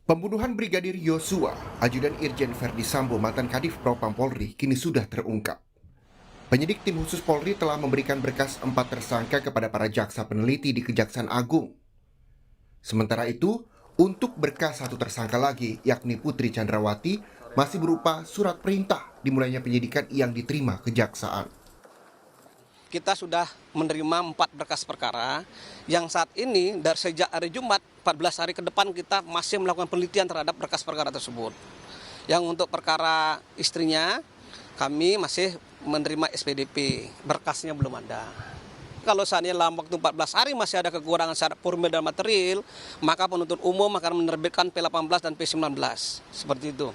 Pembunuhan Brigadir Yosua, Ajudan Irjen Verdi Sambo mantan Kadif Propam Polri kini sudah terungkap. Penyidik tim khusus Polri telah memberikan berkas 4 tersangka kepada para jaksa peneliti di Kejaksaan Agung. Sementara itu, untuk berkas 1 tersangka lagi, yakni Putri Chandrawati, masih berupa surat perintah dimulainya penyidikan yang diterima Kejaksaan. Kita sudah menerima 4 berkas perkara yang saat ini dari sejak hari Jumat 14 hari ke depan kita masih melakukan penelitian terhadap berkas perkara tersebut. Yang untuk perkara istrinya kami masih menerima SPDP, berkasnya belum ada. Kalau saatnya dalam waktu 14 hari masih ada kekurangan syarat formil dan material, maka penuntut umum akan menerbitkan P18 dan P19. Seperti itu.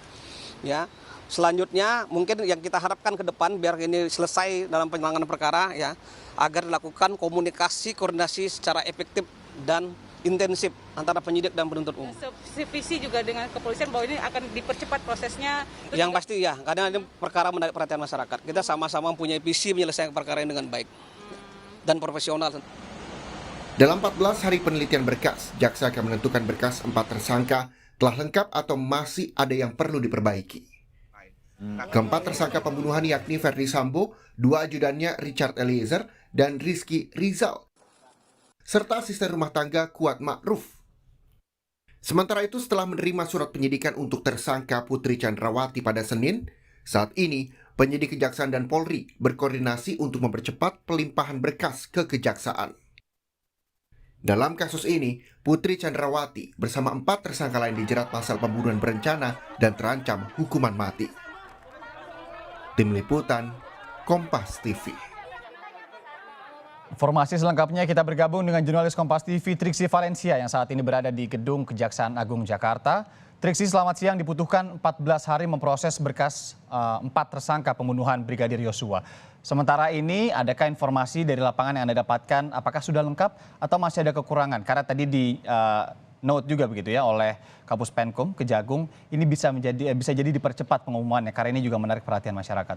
Ya. Selanjutnya mungkin yang kita harapkan ke depan biar ini selesai dalam penanganan perkara ya, agar dilakukan komunikasi koordinasi secara efektif dan intensif antara penyidik dan penuntut umum. Visi juga dengan kepolisian bahwa ini akan dipercepat prosesnya. Yang pasti ya, kadang ini perkara menarik perhatian masyarakat. Kita sama-sama mempunyai visi menyelesaikan perkara ini dengan baik dan profesional. Dalam 14 hari penelitian berkas, jaksa akan menentukan berkas 4 tersangka telah lengkap atau masih ada yang perlu diperbaiki. Keempat tersangka pembunuhan yakni Verdi Sambo, 2 ajudannya Richard Eliezer dan Rizky Rizal, serta asisten rumah tangga Kuat Ma'ruf. Sementara itu, setelah menerima surat penyidikan untuk tersangka Putri Chandrawati pada Senin, saat ini penyidik Kejaksaan dan Polri berkoordinasi untuk mempercepat pelimpahan berkas ke Kejaksaan. Dalam kasus ini, Putri Chandrawati bersama 4 tersangka lain dijerat pasal pembunuhan berencana dan terancam hukuman mati. Tim Liputan, Kompas TV. Informasi selengkapnya kita bergabung dengan jurnalis Kompas TV Triksi Valencia yang saat ini berada di Gedung Kejaksaan Agung Jakarta. Triksi, selamat siang. Dibutuhkan 14 hari memproses berkas 4 tersangka pembunuhan Brigadir Yosua. Sementara ini, adakah informasi dari lapangan yang Anda dapatkan apakah sudah lengkap atau masih ada kekurangan? Karena tadi di note juga begitu ya oleh Kapus Penkum Kejagung, ini bisa jadi dipercepat pengumumannya karena ini juga menarik perhatian masyarakat.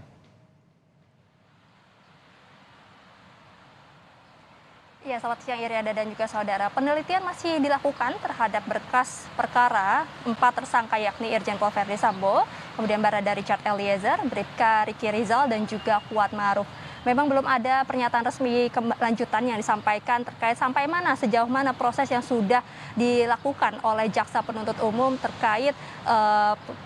Ya, selamat siang Iriada dan juga saudara. Penelitian masih dilakukan terhadap berkas perkara 4 tersangka yakni Irjen Pol Verdi Sambo, kemudian Barada Richard Eliezer, Bribka Ricky Rizal dan juga Kuat Ma'ruf. Memang belum ada pernyataan resmi lanjutan yang disampaikan terkait sampai mana, sejauh mana proses yang sudah dilakukan oleh jaksa penuntut umum terkait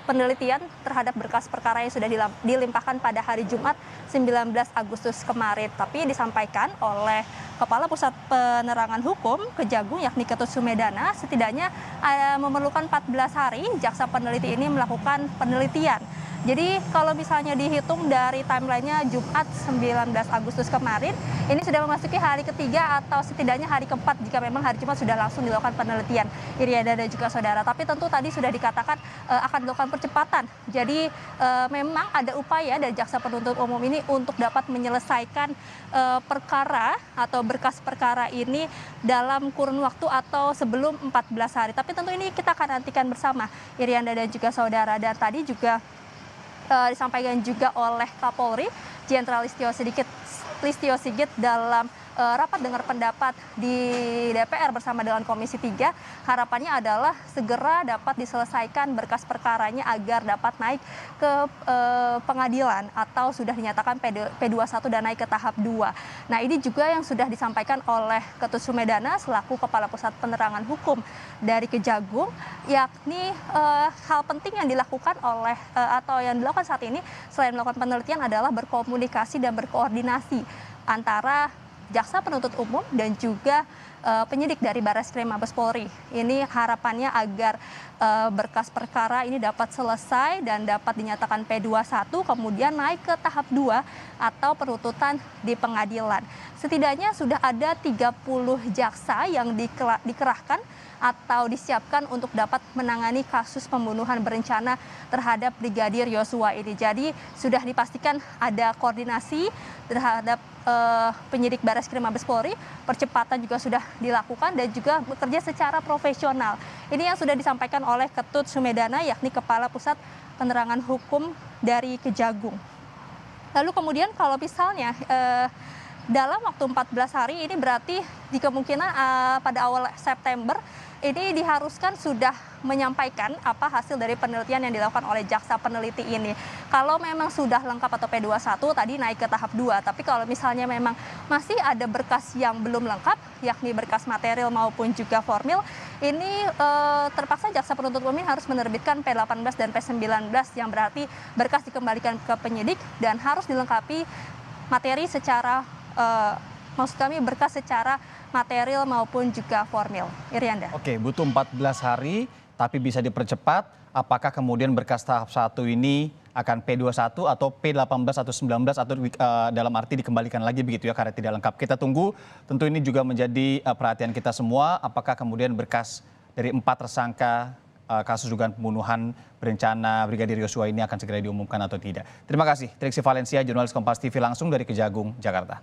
penelitian terhadap berkas perkara yang sudah dilimpahkan pada hari Jumat 19 Agustus kemarin. Tapi disampaikan oleh Kepala Pusat Penerangan Hukum Kejagung yakni Ketut Sumedana, setidaknya memerlukan 14 hari jaksa peneliti ini melakukan penelitian. Jadi kalau misalnya dihitung dari timelinenya Jumat 19 Agustus kemarin, ini sudah memasuki hari ketiga atau setidaknya hari keempat jika memang hari Jumat sudah langsung dilakukan penelitian, Iriada dan juga saudara. Tapi tentu tadi sudah dikatakan akan dilakukan percepatan. Jadi memang ada upaya dari jaksa penuntut umum ini untuk dapat menyelesaikan perkara atau berkas perkara ini dalam kurun waktu atau sebelum 14 hari. Tapi tentu ini kita akan nantikan bersama, Irianda dan juga saudara. Dan tadi juga disampaikan juga oleh Kapolri Jenderal Listio Sigit dalam rapat dengar pendapat di DPR bersama dengan Komisi 3. Harapannya adalah segera dapat diselesaikan berkas perkaranya agar dapat naik ke pengadilan atau sudah dinyatakan P21 dan naik ke tahap 2. Nah, ini juga yang sudah disampaikan oleh Ketut Sumedana selaku Kepala Pusat Penerangan Hukum dari Kejagung, yakni hal penting yang dilakukan oleh atau yang dilakukan saat ini selain melakukan penelitian adalah berkomunikasi dan berkoordinasi antara jaksa penuntut umum dan juga penyidik dari Barreskrim Mabes Polri. Ini harapannya agar berkas perkara ini dapat selesai dan dapat dinyatakan P21 kemudian naik ke tahap 2 atau penuntutan di pengadilan. Setidaknya sudah ada 30 jaksa yang dikerahkan atau disiapkan untuk dapat menangani kasus pembunuhan berencana terhadap Brigadir Yosua ini. Jadi sudah dipastikan ada koordinasi terhadap penyidik Barreskrim Mabes Polri, percepatan juga sudah dilakukan dan juga bekerja secara profesional. Ini yang sudah disampaikan oleh Ketut Sumedana yakni Kepala Pusat Penerangan Hukum dari Kejagung. Lalu kemudian kalau misalnya dalam waktu 14 hari ini berarti di kemungkinan pada awal September ini diharuskan sudah menyampaikan apa hasil dari penelitian yang dilakukan oleh jaksa peneliti ini. Kalau memang sudah lengkap atau P21 tadi naik ke tahap 2, tapi kalau misalnya memang masih ada berkas yang belum lengkap, yakni berkas material maupun juga formil, ini terpaksa jaksa penuntut umum harus menerbitkan P18 dan P19 yang berarti berkas dikembalikan ke penyidik dan harus dilengkapi materi secara maksud kami berkas secara material maupun juga formil. Irianda. Oke, butuh 14 hari tapi bisa dipercepat. Apakah kemudian berkas tahap 1 ini akan P21 atau P18 atau 19 atau dalam arti dikembalikan lagi begitu ya karena tidak lengkap. Kita tunggu, tentu ini juga menjadi perhatian kita semua. Apakah kemudian berkas dari 4 tersangka kasus dugaan pembunuhan berencana Brigadir Yosua ini akan segera diumumkan atau tidak. Terima kasih, Triksi Valencia, jurnalis Kompas TV langsung dari Kejagung, Jakarta.